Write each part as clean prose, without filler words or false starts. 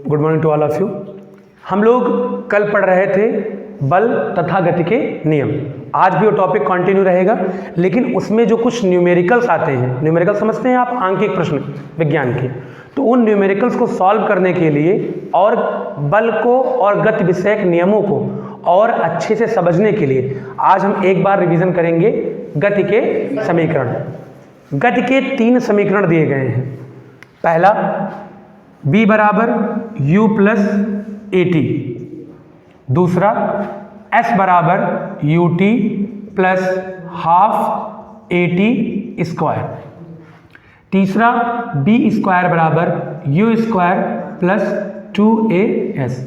Good morning to all of you. हम लोग कल पढ़ रहे थे बल तथा गति के नियम। आज भी वो टॉपिक कंटिन्यू रहेगा, लेकिन उसमें जो कुछ न्यूमेरिकल्स आते हैं, न्यूमेरिकल समझते हैं आप, आंकिक प्रश्न विज्ञान के, तो उन न्यूमेरिकल्स को सॉल्व करने के लिए और बल को और गति विषयक नियमों को और अच्छे से समझने के लिए आज हम एक बार रिवीजन करेंगे गति के समीकरण। गति के 3 समीकरण दिए गए हैं। पहला b बराबर u प्लस AT, दूसरा s बराबर ut plus half AT square, तीसरा b स्क्वायर बराबर u स्क्वायर प्लस 2as।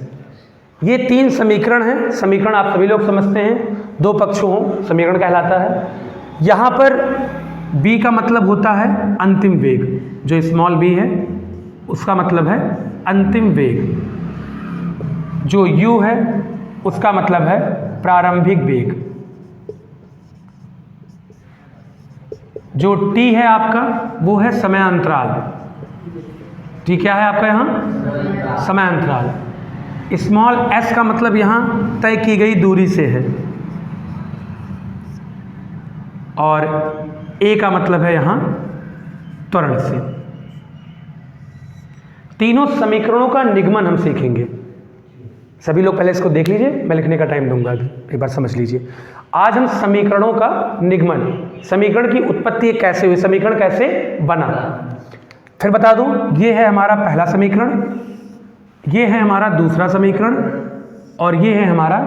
ये 3 समीकरण हैं। समीकरण आप सभी लोग समझते हैं, दो पक्षों हो समीकरण कहलाता है। यहाँ पर b का मतलब होता है अंतिम वेग, जो स्मॉल b है उसका मतलब है अंतिम वेग, जो u है उसका मतलब है प्रारंभिक वेग, जो t है आपका वो है समय अंतराल। t क्या है आपका यहाँ? समय अंतराल। स्मॉल s का मतलब यहाँ तय की गई दूरी से है, और a का मतलब है यहाँ त्वरण से। तीनों समीकरणों का निगमन हम सीखेंगे। सभी लोग पहले इसको देख लीजिए, मैं लिखने का टाइम दूंगा अभी, एक बार समझ लीजिए। आज हम समीकरणों का निगमन, समीकरण की उत्पत्ति कैसे हुई, समीकरण कैसे बना, फिर बता दूं। ये है हमारा पहला समीकरण, ये है हमारा दूसरा समीकरण, और ये है हमारा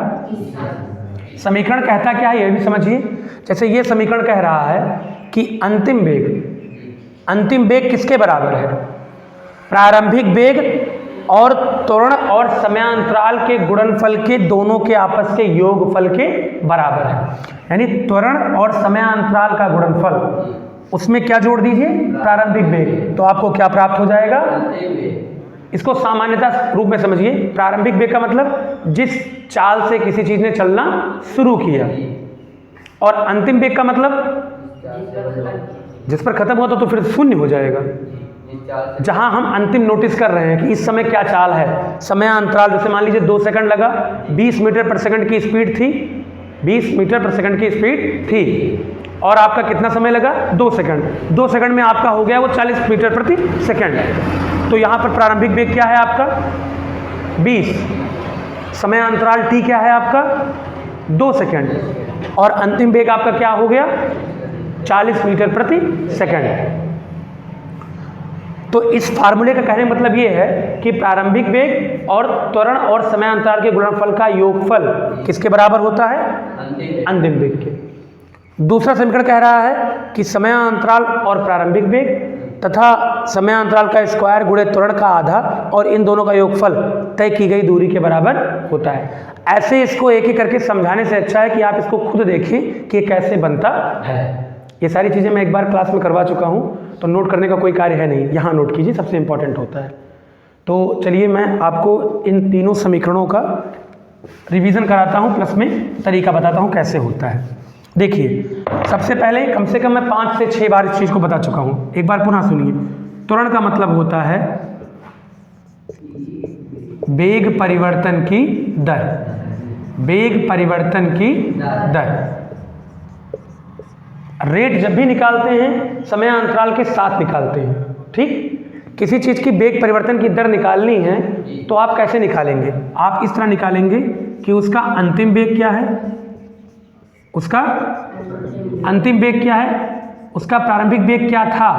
समीकरण कहता क्या है ये भी समझिए। जैसे ये समीकरण कह रहा है कि अंतिम वेग किसके बराबर है? प्रारंभिक वेग और त्वरण और समयांतराल के गुणनफल के दोनों के आपस के योगफल के बराबर है। यानी त्वरण और समयांतराल का गुणनफल, उसमें क्या जोड़ दीजिए? प्रारंभिक वेग। तो आपको क्या प्राप्त हो जाएगा? इसको सामान्यता रूप में समझिए। प्रारंभिक वेग का मतलब जिस चाल से किसी चीज ने चलना शुरू किया, और अंतिम वेग का मतलब जिस पर खत्म होता तो फिर शून्य हो जाएगा। जहां हम अंतिम नोटिस कर रहे हैं कि इस समय क्या चाल है, समय अंतराल, जैसे मान लीजिए 2 सेकंड लगा, 20 मीटर पर सेकंड की स्पीड थी, 20 मीटर पर सेकंड की स्पीड थी, और आपका कितना समय लगा? 2 सेकंड। 2 सेकंड में आपका हो गया वो 40 मीटर प्रति सेकंड। तो यहाँ पर प्रारंभिक वेग क्या है आपका? 20। समय अंतराल t क्या है आपका? 2 सेकंड, और अंतिम वेग आपका क्या हो गया? 40 मीटर प्रति सेकंड। तो इस फार्मूले का कहने का मतलब ये है कि प्रारंभिक वेग और त्वरण और समय अंतराल के गुणनफल का योगफल किसके बराबर होता है? अंतिम वेग के। दूसरा समीकरण कह रहा है कि समय अंतराल और प्रारंभिक वेग तथा समय अंतराल का स्क्वायर गुणे त्वरण का आधा, और इन दोनों का योगफल तय की गई दूरी के बराबर होता है। ऐसे इसको एक एक करके समझाने से अच्छा है कि आप इसको खुद देखें कि कैसे बनता है। ये सारी चीज़ें मैं एक बार क्लास में करवा चुका हूँ, तो नोट करने का कोई कार्य है नहीं, यहाँ नोट कीजिए, सबसे इंपॉर्टेंट होता है। तो चलिए मैं आपको इन तीनों समीकरणों का रिवीजन कराता हूँ, प्लस में तरीका बताता हूँ कैसे होता है। देखिए, सबसे पहले कम से कम मैं 5 से 6 बार इस चीज़ को बता चुका हूँ, एक बार पुनः सुनिए। त्वरण का मतलब होता है वेग परिवर्तन की दर, वेग परिवर्तन की दर। रेट जब भी निकालते हैं समय अंतराल के साथ निकालते हैं, ठीक। किसी चीज़ की वेग परिवर्तन की दर निकालनी है तो आप कैसे निकालेंगे? आप इस तरह निकालेंगे कि उसका अंतिम वेग क्या है, उसका अंतिम वेग क्या है, उसका प्रारंभिक वेग क्या था,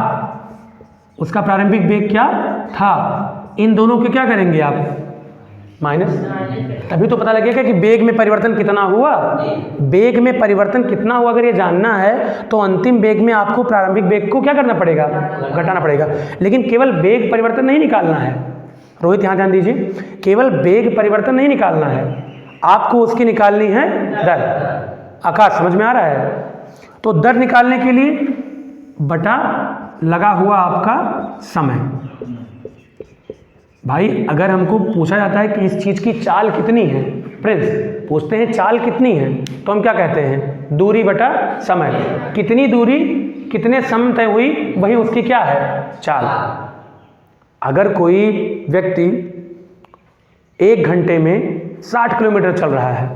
उसका प्रारंभिक वेग क्या था, इन दोनों के क्या करेंगे आप? माइनस। तभी तो पता लगेगा कि वेग में परिवर्तन कितना हुआ। वेग में परिवर्तन कितना हुआ अगर ये जानना है तो अंतिम वेग में आपको प्रारंभिक वेग को क्या करना पड़ेगा? घटाना पड़ेगा। लेकिन केवल वेग परिवर्तन नहीं निकालना है, रोहित यहाँ ध्यान दीजिए, केवल वेग परिवर्तन नहीं निकालना है, आपको उसकी निकालनी है दर। आकाश समझ में आ रहा है? तो दर निकालने के लिए बटा लगा हुआ आपका समय। भाई अगर हमको पूछा जाता है कि इस चीज़ की चाल कितनी है, प्रिंस पूछते हैं चाल कितनी है, तो हम क्या कहते हैं? दूरी बटा समय। कितनी दूरी कितने समय तय हुई, वही उसकी क्या है? चाल। अगर कोई व्यक्ति 1 घंटे में 60 किलोमीटर चल रहा है।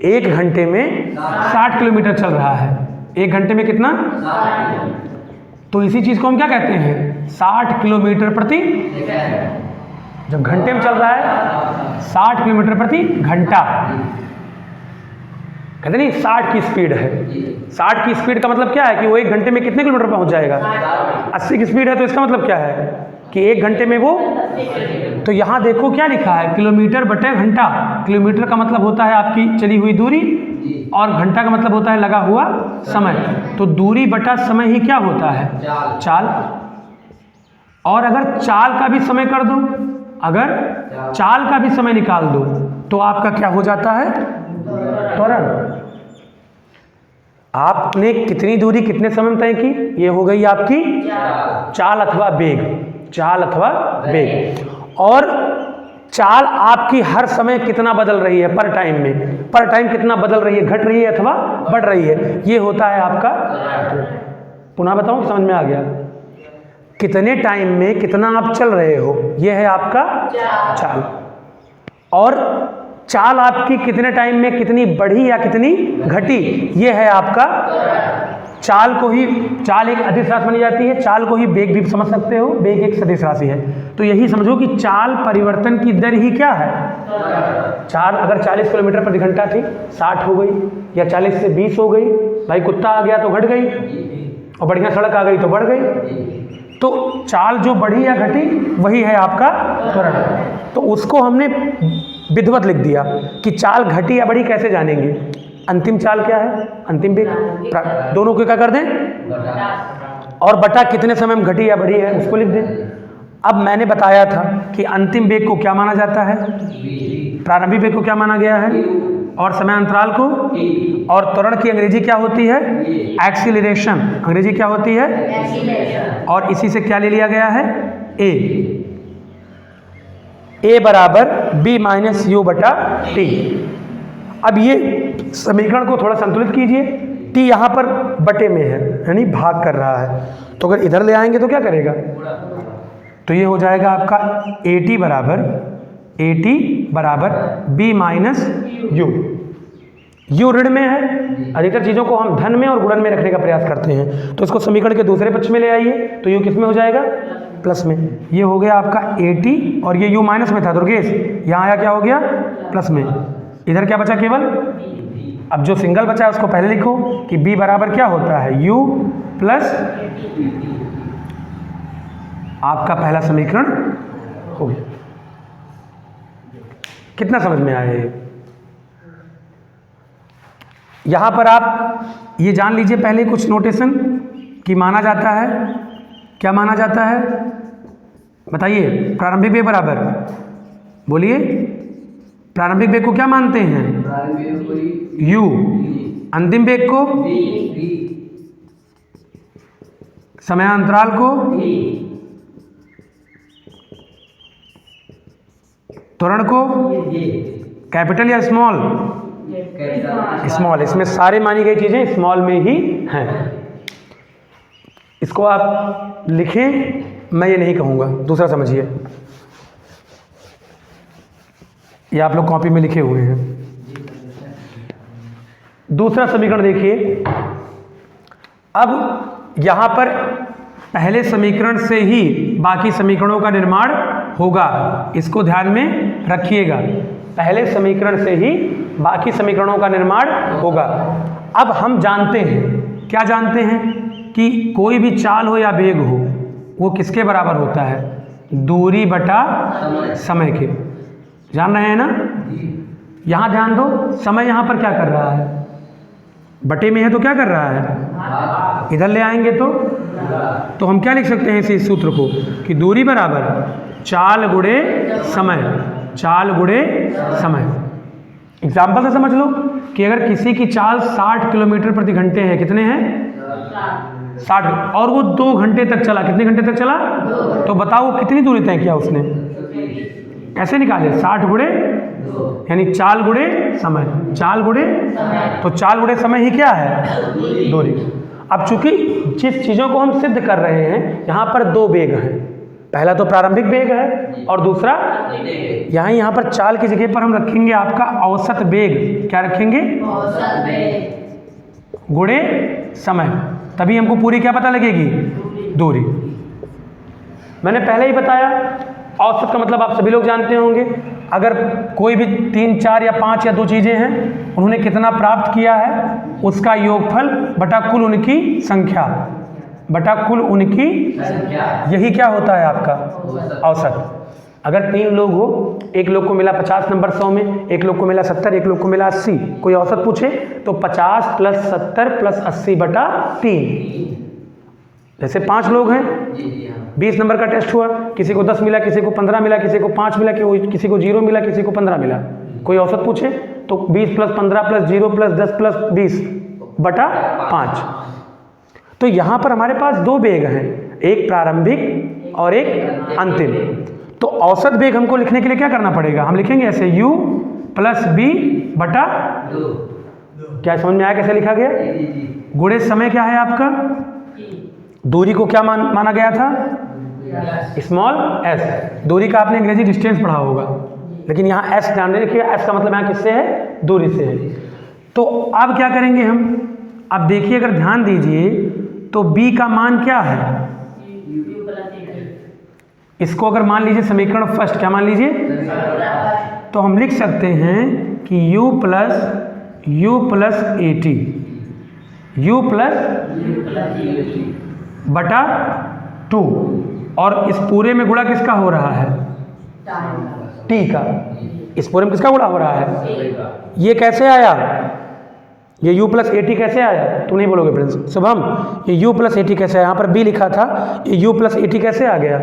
1 घंटे में 60 किलोमीटर चल रहा है। 1 घंटे में कितना? तो इसी चीज को हम क्या कहते हैं? 60 किलोमीटर प्रति, जब घंटे में चल रहा है 60 किलोमीटर प्रति घंटा, कहते नहीं 60 की स्पीड है। 60 की स्पीड का मतलब क्या है कि वो 1 घंटे में कितने किलोमीटर पहुंच जाएगा? 80 की स्पीड है, तो इसका मतलब क्या है कि 1 घंटे में वो, तो यहाँ देखो क्या लिखा है, किलोमीटर बटे घंटा। किलोमीटर का मतलब होता है आपकी चली हुई दूरी, और घंटा का मतलब होता है लगा हुआ समय। तो दूरी बटा समय ही क्या होता है? चाल। और अगर चाल का भी समय कर दो, अगर चाल का भी समय निकाल दो, तो आपका क्या हो जाता है? त्वरण। आपने कितनी दूरी कितने समय में तय की? ये हो गई आपकी चाल अथवा वेग। चाल अथवा वेग। और चाल आपकी हर समय कितना बदल रही है पर टाइम में? पर टाइम कितना बदल रही है, घट रही है अथवा बढ़ रही है? ये होता है आपका। पुनः बताऊं, समझ में आ गया? कितने टाइम में कितना आप चल रहे हो, ये है आपका चाल। और चाल आपकी कितने टाइम में कितनी बढ़ी या कितनी घटी, ये है आपका। चाल को ही, चाल एक अदिश राशि मानी जाती है, चाल को ही वेग भी समझ सकते हो, वेग एक सदिश राशि है। तो यही समझो कि चाल परिवर्तन की दर ही क्या है? चाल अगर 40 किलोमीटर प्रति घंटा थी, 60 हो गई, या 40 से 20 हो गई, भाई कुत्ता आ गया तो घट गई, और बढ़िया सड़क आ गई तो बढ़ गई। तो चाल जो बढ़ी या घटी वही है आपका त्वरण। तो उसको हमने विधिवत लिख दिया कि चाल घटी या बढ़ी कैसे जानेंगे? अंतिम चाल क्या है? अंतिम वेग। दोनों को क्या कर दें? और बटा कितने समय में घटी या बढ़ी है उसको लिख दें। अब मैंने बताया था कि अंतिम वेग को क्या माना जाता है? प्रारंभिक वेग को क्या माना गया है? और समय अंतराल को। और त्वरण की अंग्रेजी क्या होती है? एक्सीलरेशन। अंग्रेजी क्या होती है? और इसी से क्या ले लिया गया है? ए बराबर बी माइनस यू बटा टी। अब ये समीकरण को थोड़ा संतुलित कीजिए। टी यहाँ पर बटे में है, यानी भाग कर रहा है, तो अगर इधर ले आएंगे तो क्या करेगा? तो ये हो जाएगा आपका ए टी बराबर बी माइनस यू। यू ऋण में है, अधिकतर चीज़ों को हम धन में और गुणन में रखने का प्रयास करते हैं, तो इसको समीकरण के दूसरे पक्ष में ले आइए, तो यू किस में हो जाएगा? प्लस में। ये हो गया आपका ए टी, और ये यू माइनस में था दुर्गेश, यहाँ आया क्या हो गया? प्लस में। इधर क्या बचा केवल? अब जो सिंगल बचा है उसको पहले लिखो कि बी बराबर क्या होता है? यू प्लस, आपका पहला समीकरण हो गया। कितना समझ में आया ये? यहां पर आप ये जान लीजिए पहले कुछ नोटेशन कि माना जाता है, क्या माना जाता है बताइए? प्रारंभिक वेग बराबर, बोलिए, प्रारंभिक वेग को क्या मानते हैं? यू। अंतिम वेग को, समयांतराल को, त्वरण को, कैपिटल या स्मॉल? स्मॉल। इसमें सारे मानी गई चीजें स्मॉल में ही हैं। इसको आप लिखें, मैं ये नहीं कहूंगा, दूसरा समझिए। ये आप लोग कॉपी में लिखे हुए हैं। दूसरा समीकरण देखिए। अब यहां पर पहले समीकरण से ही बाकी समीकरणों का निर्माण होगा, इसको ध्यान में रखिएगा। पहले समीकरण से ही बाकी समीकरणों का निर्माण होगा। अब हम जानते हैं, क्या जानते हैं? कि कोई भी चाल हो या वेग हो, वो किसके बराबर होता है? दूरी बटा समय के। जान रहे हैं ना? यहां ध्यान दो, समय यहां पर क्या कर रहा है? बटे में है तो क्या कर रहा है? इधर ले आएंगे तो हम क्या लिख सकते हैं इसी सूत्र को कि दूरी बराबर चाल गुणे समय। चाल गुणे समय। एग्जाम्पल से समझ लो कि अगर किसी की चाल 60 किलोमीटर प्रति घंटे है, कितने हैं? 60, और वो 2 घंटे तक चला। कितने घंटे तक चला? तो बताओ कितनी दूरी तय किया उसने? कैसे निकाले? 60 गुणे, यानी चाल गुणे समय। चाल गुणे, तो चाल गुणे समय ही क्या है? दूरी। अब चूंकि जिस चीज़ों को हम सिद्ध कर रहे हैं, यहाँ पर 2 वेग हैं, पहला तो प्रारंभिक वेग है और दूसरा यहाँ पर चाल की जगह पर हम रखेंगे आपका औसत वेग। क्या रखेंगे? औसत वेग गुणे समय, तभी हमको पूरी क्या पता लगेगी? दूरी। मैंने पहले ही बताया औसत का मतलब आप सभी लोग जानते होंगे। अगर कोई भी 3, 4 या 5 या 2 चीज़ें हैं, उन्होंने कितना प्राप्त किया है उसका योगफल बटा कुल उनकी संख्या, बटा कुल उनकी संख्या, यही क्या होता है आपका औसत। अगर 3 लोग हो, एक लोग को मिला 50 नंबर 100 में, एक लोग को मिला 70, एक लोग को मिला 80, कोई औसत पूछे तो 50 + 70 + 80 बटा 3। जैसे 5 लोग हैं, 20 नंबर का टेस्ट हुआ, किसी को 10 मिला, किसी को 15 मिला, किसी को 5 मिला, किसी को 0 मिला, किसी को 15 मिला, कोई औसत पूछे तो 20 + 15 + 0 + 10 + 20 बटा 5। तो यहाँ पर हमारे पास 2 वेग हैं, एक प्रारंभिक और एक अंतिम। तो औसत वेग हमको लिखने के लिए क्या करना पड़ेगा? हम लिखेंगे ऐसे u + b बटा 2। क्या समझ में आया कैसे लिखा गया? गुणे समय क्या है आपका? दूरी को क्या माना गया था? Small s। दूरी का आपने अंग्रेजी डिस्टेंस पढ़ा होगा, लेकिन यहाँ s ध्यान रखिए, s का मतलब यहाँ किससे है? दूरी से है। तो अब क्या करेंगे हम? अब देखिए, अगर ध्यान दीजिए तो b का मान क्या है? इसको अगर मान लीजिए समीकरण फर्स्ट, क्या मान लीजिए? तो हम लिख सकते हैं कि u + at, u + बटा 2, और इस पूरे में गुणा किसका हो रहा है? t का। इस पूरे में किसका गुणा हो रहा है? ये कैसे आया? ये u + at कैसे आया? तो नहीं बोलोगे फ्रेंड्स शुभम, ये u + at कैसे आया? यहाँ पर b लिखा था, ये u + at कैसे आ गया?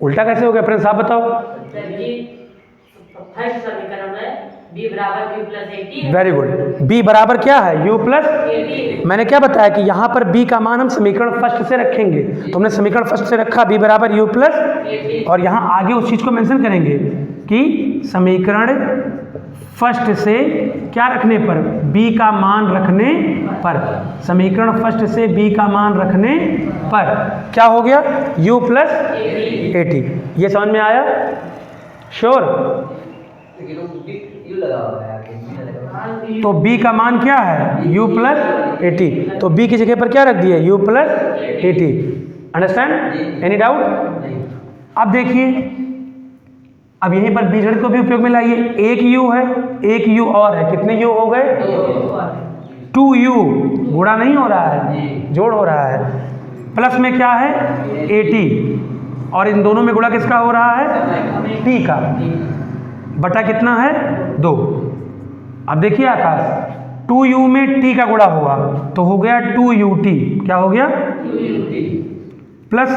उल्टा कैसे हो गया फ्रेंड्स, आप बताओ। Very good. b बराबर क्या है? u + मैंने क्या बताया कि यहाँ पर b का मान हम समीकरण फर्स्ट से रखेंगे, तो हमने समीकरण फर्स्ट से रखा b बराबर u +, और यहाँ आगे उस चीज को मेंशन करेंगे कि समीकरण फर्स्ट से क्या रखने पर? b का मान रखने पर। समीकरण फर्स्ट से b का मान रखने पर क्या हो गया? u + at। ये समझ में आया? श्योर? तो b का मान क्या है? u + at। तो b की जगह पर क्या रख दिया? u + at। Understand? Any doubt? अब देखिए, अब यहीं पर बीजगणित को भी उपयोग में लाइए। एक u है, एक u और है, कितने u हो गए? 2u। गुणा नहीं हो रहा है, जोड़ हो रहा है। प्लस में क्या है? 80, और इन दोनों में गुणा किसका हो रहा है? t का, बटा कितना है? 2। अब देखिए आकाश, 2u में t का गुणा हुआ तो हो गया 2ut। क्या हो गया? प्लस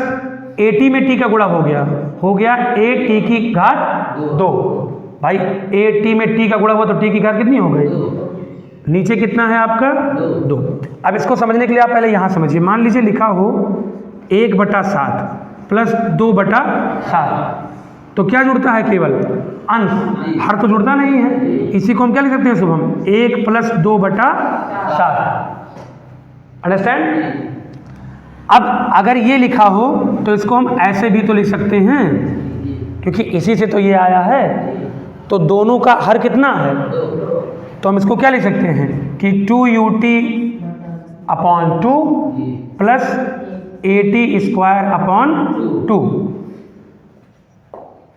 80 में t का गुणा हो गया 8t⁴ 2। भाई 8t में t का गुणा हुआ तो t की घात कितनी हो गई? नीचे कितना है आपका? 2। अब इसको समझने के लिए आप पहले यहाँ समझिए। मान लीजिए लिखा हो 1/7 प्लस 2/7, तो क्या जुड़ता है? केवल अंश, हर तो जुड़ता नहीं है। इसी को हम क्या लिख सकते हैं शुभम? 1 + 2/7। अंडरस्टैंड? अब अगर ये लिखा हो तो इसको हम ऐसे भी तो लिख सकते हैं, क्योंकि इसी से तो ये आया है। तो दोनों का हर कितना है? तो हम इसको क्या लिख सकते हैं कि 2ut/2 प्लस 80² 2।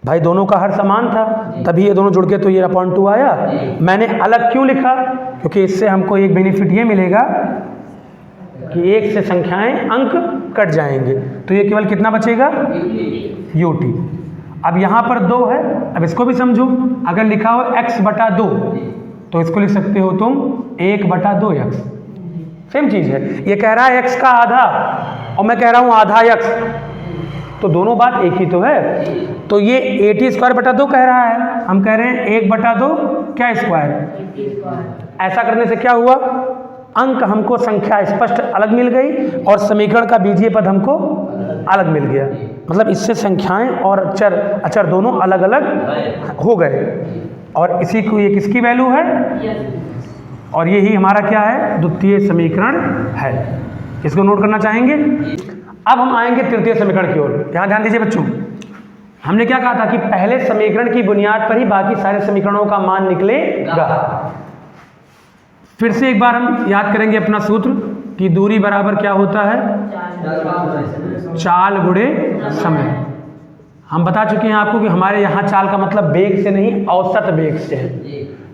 भाई दोनों का हर समान था, तभी ये दोनों जुड़ के तो ये /2 आया। मैंने अलग क्यों लिखा? क्योंकि इससे हमको एक बेनिफिट ये मिलेगा कि एक से संख्याएं अंक कट जाएंगे, तो ये केवल कितना बचेगा? ut। अब यहाँ पर 2 है, अब इसको भी समझो। अगर लिखा हो x/2 तो इसको लिख सकते हो तुम 1/2x। सेम चीज है, ये कह रहा है x का आधा और मैं कह रहा हूँ आधा x, तो दोनों बात एक ही तो है। तो ये 80² 2 कह रहा है, हम कह रहे हैं 1/2 क्या स्क्वायर। ऐसा करने से क्या हुआ? अंक हमको संख्या स्पष्ट अलग मिल गई और समीकरण का बीजीय पद हमको अलग मिल गया। मतलब इससे संख्याएं और अचर दोनों अलग अलग हो गए, और इसी को ये किसकी वैल्यू है? और यही हमारा क्या है? द्वितीय समीकरण है। इसको नोट करना चाहेंगे। अब हम आएंगे तृतीय समीकरण की ओर। यहाँ ध्यान दीजिए बच्चों, हमने क्या कहा था कि पहले समीकरण की बुनियाद पर ही बाकी सारे समीकरणों का मान निकलेगा। फिर से एक बार हम याद करेंगे अपना सूत्र कि दूरी बराबर क्या होता है, चाल गुणे समय। हम बता चुके हैं आपको कि हमारे यहाँ चाल का मतलब वेग से नहीं, औसत वेग से है।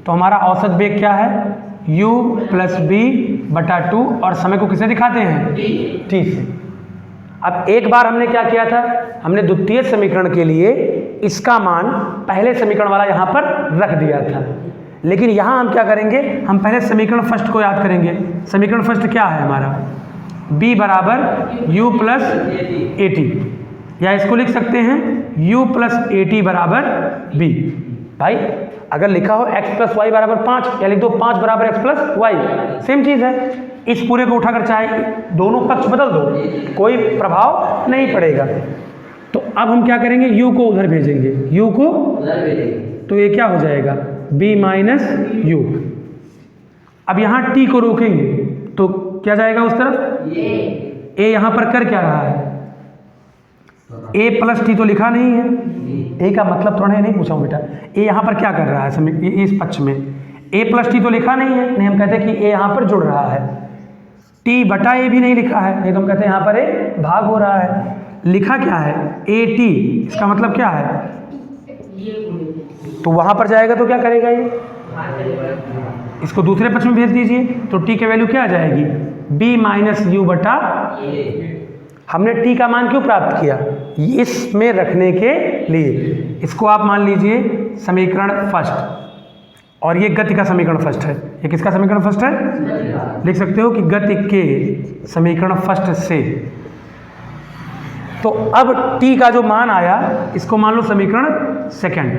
तो हमारा औसत वेग क्या है, u + b/2, और समय को किसे दिखाते हैं, t से। अब एक बार हमने क्या किया था, हमने द्वितीय समीकरण के लिए इसका मान पहले समीकरण वाला यहाँ पर रख दिया था। लेकिन यहाँ हम क्या करेंगे, हम पहले समीकरण फर्स्ट को याद करेंगे। समीकरण फर्स्ट क्या है हमारा, b = u + at, या इसको लिख सकते हैं u + at = b। भाई अगर लिखा हो x + y = 5, या लिख दो 5 = x + y, सेम चीज़ है। इस पूरे को उठाकर चाहे दोनों पक्ष बदल दो, कोई प्रभाव नहीं पड़ेगा। तो अब हम क्या करेंगे, u को उधर भेजेंगे, u को उधर भेजेंगे, तो ये क्या हो जाएगा, b - u। अब यहाँ t को रोकेंगे तो क्या जाएगा उस तरफ, a यहाँ पर कर क्या रहा है, a + t तो लिखा नहीं है, a का मतलब थोड़ा नहीं पूछा हूँ बेटा, a यहाँ पर क्या कर रहा है इस पक्ष में, a + t तो लिखा नहीं है, नहीं हम कहते हैं कि a यहाँ पर जुड़ रहा है, t/a भी नहीं लिखा है, नहीं तो हम कहते हैं यहाँ पर a भाग हो रहा है। लिखा क्या है, at, इसका मतलब क्या है, तो वहाँ पर जाएगा तो क्या करेगा ये, इसको दूसरे पक्ष में भेज दीजिए, तो t की वैल्यू क्या आ जाएगी, b - u/a। हमने t का मान क्यों प्राप्त किया, इसमें रखने के लिए। इसको आप मान लीजिए समीकरण फर्स्ट, और ये गति का समीकरण फर्स्ट है। ये किसका समीकरण फर्स्ट है, लिख सकते हो कि गति के समीकरण फर्स्ट से। तो अब t का जो मान आया, इसको मान लो समीकरण सेकंड।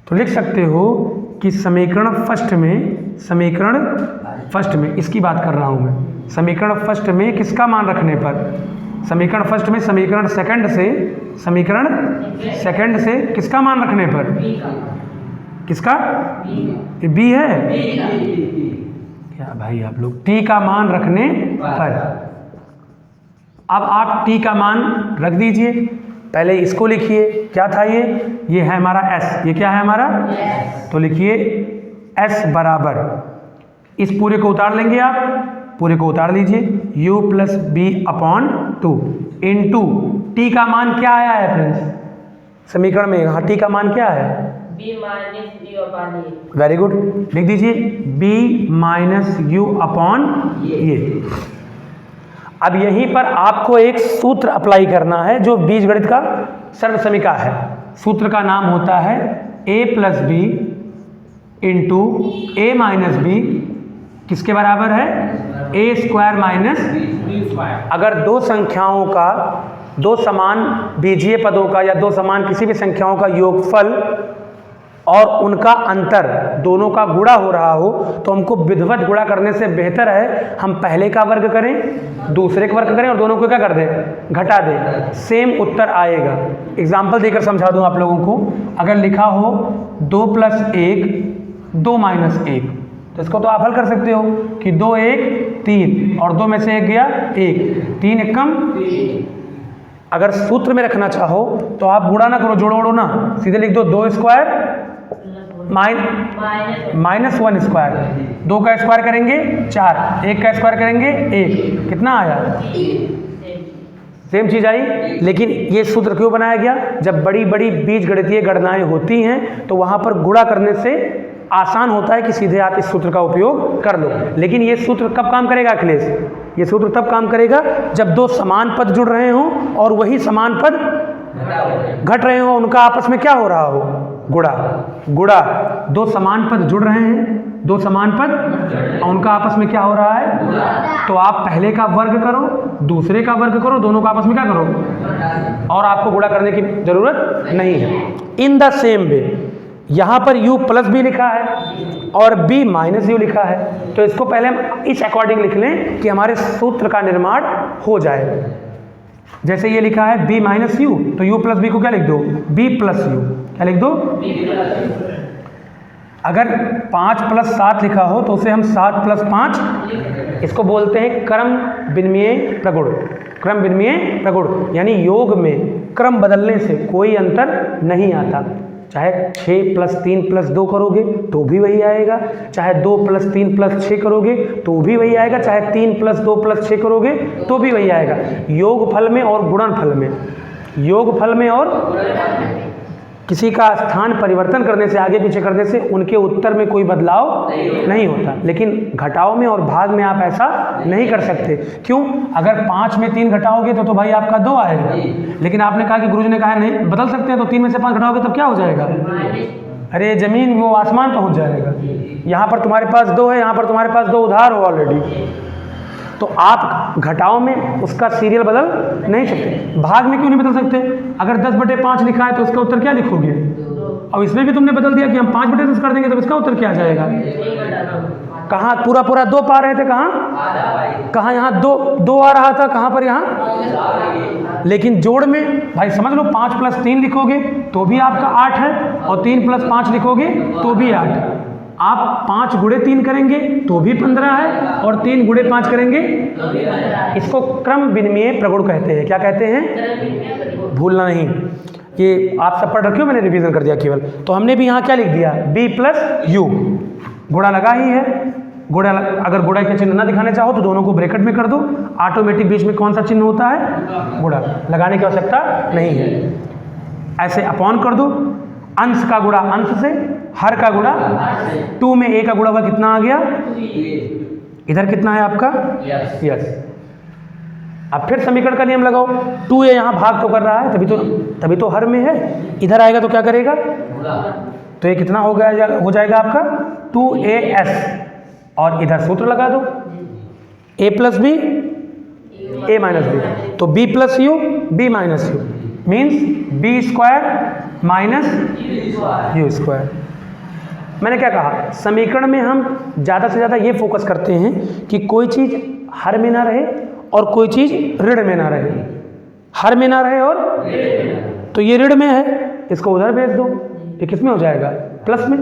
तो लिख सकते हो कि समीकरण फर्स्ट में इसकी बात कर रहा हूं मैं, समीकरण फर्स्ट में किसका मान रखने पर, समीकरण फर्स्ट में समीकरण सेकंड से किसका मान रखने पर, किसका, ये b है क्या भाई आप लोग, t का मान रखने पर। अब आप t का मान रख दीजिए, पहले इसको लिखिए, क्या था ये है हमारा s, ये क्या है हमारा, तो लिखिए s बराबर, इस पूरे को उतार लेंगे, आप पूरे को उतार लीजिए, u + b/2 इंटू t का मान क्या आया है फ्रेंड्स समीकरण में, यहाँ t का मान क्या है, b - u/a। वेरी गुड, लिख दीजिए b - u/a। अब यहीं पर आपको एक सूत्र अप्लाई करना है जो बीजगणित का सर्वसमीका है। सूत्र का नाम होता है a + b into a - b किसके बराबर है, a² - b²। अगर दो संख्याओं का, दो समान बीजीय पदों का या दो समान किसी भी संख्याओं का योगफल और उनका अंतर दोनों का गुणा हो रहा हो, तो हमको विधिवत गुणा करने से बेहतर है हम पहले का वर्ग करें, दूसरे का वर्ग करें और दोनों को क्या कर दें, घटा दें, सेम उत्तर आएगा। एग्जाम्पल देकर समझा दूं आप लोगों को। अगर लिखा हो 2 + 1 2 - 1, तो इसको तो आप हल कर सकते हो कि 2 × 1 3 और 2 में से 1 गया 1, 3 × 1 अगर सूत्र में रखना चाहो तो आप गुणा ना करो, जोड़ो ओड़ो ना, सीधे लिख दो 2² -1²। 2 का स्क्वायर करेंगे 4, 1 का स्क्वायर करेंगे 1, कितना आया, सेम चीज आई। लेकिन ये सूत्र क्यों बनाया गया, जब बड़ी बड़ी बीजगणितीय गणनाएं होती हैं तो वहां पर गुणा करने से आसान होता है कि सीधे आप इस सूत्र का उपयोग कर लो। लेकिन ये सूत्र कब काम करेगा अखिलेश, ये सूत्र तब काम करेगा जब दो समान पद जुड़ रहे हों और वही समान पद घट रहे हों, उनका आपस में क्या हो रहा हो, गुणा। दो समान पद जुड़ रहे हैं, दो समान पद और उनका आपस में क्या हो रहा है, तो आप पहले का वर्ग करो, दूसरे का वर्ग करो, दोनों का आपस में क्या करो, और आपको गुणा करने की जरूरत नहीं है। इन द सेम वे यहाँ पर u + b लिखा है और b - u लिखा है, तो इसको पहले हम इस अकॉर्डिंग लिख लें कि हमारे सूत्र का निर्माण हो जाए। जैसे ये लिखा है b - u, तो u + b को क्या लिख दो, b + u, क्या लिख दो। अगर 5 + 7 लिखा हो तो उसे हम 7 + 5, इसको बोलते हैं क्रम विनिमय प्रगुण। क्रम विनिमय प्रगुण, यानी योग में क्रम बदलने से कोई अंतर नहीं आता। चाहे 6 + 3 + 2 करोगे तो भी वही आएगा, चाहे 2 + 3 + 6 करोगे तो भी वही आएगा, चाहे 3 + 2 + 6 करोगे तो भी वही आएगा। योग फल में और गुणनफल में, योग फल में और किसी का स्थान परिवर्तन करने से, आगे पीछे करने से उनके उत्तर में कोई बदलाव नहीं होता। लेकिन घटाओ में और भाग में आप ऐसा नहीं कर सकते। क्यों? अगर 5 में 3 घटाओगे तो भाई आपका 2 आएगा, लेकिन आपने कहा कि गुरुजी ने कहा नहीं बदल सकते हैं, तो 3 में से 5 घटाओगे तब क्या हो जाएगा? अरे जमीन वो आसमान पहुंच जाएगा। यहाँ पर तुम्हारे पास 2 है, यहाँ पर तुम्हारे पास 2 उधार हो ऑलरेडी, तो आप घटाओ में उसका सीरियल बदल नहीं सकते। भाग में क्यों नहीं बदल सकते? अगर 10/5 लिखा है तो इसका उत्तर क्या लिखोगे? अब इसमें भी तुमने बदल दिया कि हम 5/10 कर देंगे, तो इसका उत्तर क्या आ जाएगा? कहाँ पूरा 2 पा रहे थे, कहाँ यहाँ 2 आ रहा था, कहाँ पर यहाँ। लेकिन जोड़ में भाई समझ लो 5 + 3 लिखोगे तो भी आपका 8 है, और 3 + 5 लिखोगे तो भी 8 है। आप 5 × 3 करेंगे तो भी 15 है, और 3 × 5 करेंगे। इसको क्रम विनिमय प्रगुण कहते हैं। क्या कहते हैं? भूलना नहीं, ये आप सब पढ़ रखे हो, मैंने रिवीजन कर दिया केवल। तो हमने भी यहाँ क्या लिख दिया? b + u, गुणा लगा ही है। गुणा अगर गुणा का चिन्ह ना दिखाने चाहो तो दोनों को ब्रैकेट में कर दो, ऑटोमेटिक बीच में कौन सा चिन्ह होता है? गुणा, लगाने की आवश्यकता नहीं है। ऐसे अपॉन कर दो, अंश का गुणा अंश से, हर का गुणा 2 में a का गुणा हुआ, कितना आ गया? इधर कितना है आपका? यस। अब फिर समीकरण का नियम लगाओ, 2a यहाँ भाग तो कर रहा है, तभी तो हर में है। इधर आएगा तो क्या करेगा? तो ये कितना हो जाएगा आपका? 2as, और इधर सूत्र लगा दो, a + b a - b, तो b + u b - u means b² - u²। मैंने क्या कहा? समीकरण में हम ज़्यादा से ज़्यादा ये फोकस करते हैं कि कोई चीज़ हर में ना रहे और कोई चीज़ ऋण में ना रहे। हर में ना रहे और तो ये ऋण में है, इसको उधर भेज दो, ये किस में हो जाएगा? प्लस में।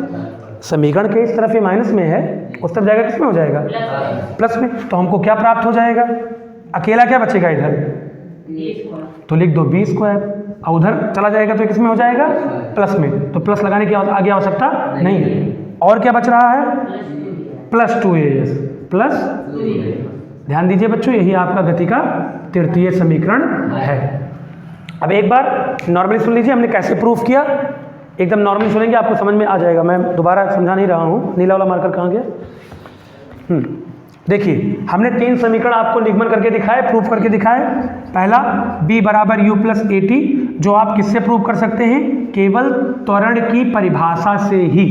समीकरण के इस तरफ ये माइनस में है, उस तरफ जाएगा किस में हो जाएगा? प्लस में। तो हमको क्या प्राप्त हो जाएगा? अकेला क्या बचेगा इधर? तो लिख दो b², और उधर चला जाएगा तो किस में हो जाएगा? प्लस में। तो प्लस लगाने की आगे आवश्यकता नहीं है। और क्या बच रहा है? +2as plus. ध्यान दीजिए बच्चों, यही आपका गति का तृतीय समीकरण है। अब एक बार नॉर्मली सुन लीजिए, हमने कैसे प्रूफ किया। एकदम नॉर्मली सुनेंगे, आपको समझ में आ जाएगा। मैं दोबारा समझा नहीं रहा हूँ। नीला वाला मार्कर कहाँ गया? देखिए, हमने 3 समीकरण आपको निगमन करके दिखाए, प्रूफ करके दिखाए। पहला b = u + at, जो आप किससे प्रूव कर सकते हैं? केवल त्वरण की परिभाषा से ही,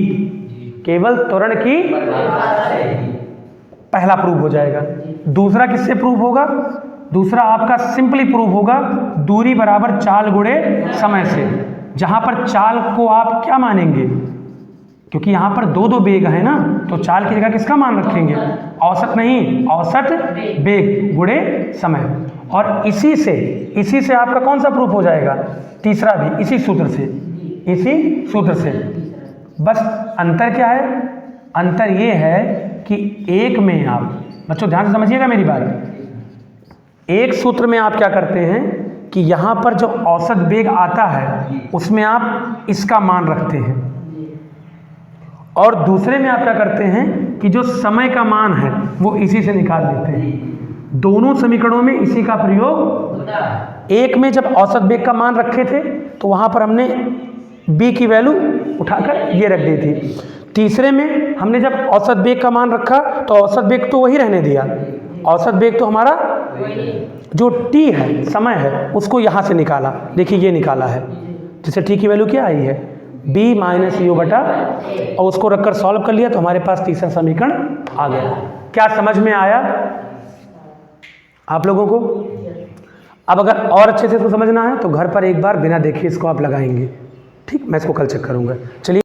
केवल त्वरण की पहला प्रूव हो जाएगा। दूसरा किससे प्रूव होगा? दूसरा आपका सिंपली प्रूव होगा दूरी बराबर चाल गुणे समय से, जहां पर चाल को आप क्या मानेंगे? क्योंकि यहाँ पर 2 वेग है ना, तो चाल की जगह किसका मान रखेंगे? औसत नहीं, औसत वेग गुणे समय। और इसी से आपका कौन सा प्रूफ हो जाएगा? तीसरा भी इसी सूत्र से। बस अंतर क्या है? अंतर ये है कि एक में आप, बच्चों ध्यान से समझिएगा मेरी बात, एक सूत्र में आप क्या करते हैं कि यहाँ पर जो औसत वेग आता है उसमें आप इसका मान रखते हैं, और दूसरे में आप क्या करते हैं कि जो समय का मान है वो इसी से निकाल लेते हैं। दोनों समीकरणों में इसी का प्रयोग। एक में जब औसत वेग का मान रखे थे तो वहाँ पर हमने b की वैल्यू उठाकर ये रख दी थी। तीसरे में हमने जब औसत वेग का मान रखा तो औसत वेग तो वही रहने दिया। औसत वेग तो हमारा जो t है, समय है, उसको यहाँ से निकाला। देखिए ये निकाला है, जिससे t की वैल्यू क्या आई है? b - u बटा, और उसको रखकर सॉल्व कर लिया तो हमारे पास तीसरा समीकरण आ गया। क्या समझ में आया आप लोगों को? अब अगर और अच्छे से इसको समझना है तो घर पर एक बार बिना देखे इसको आप लगाएंगे। ठीक, मैं इसको कल चेक करूँगा। चलिए।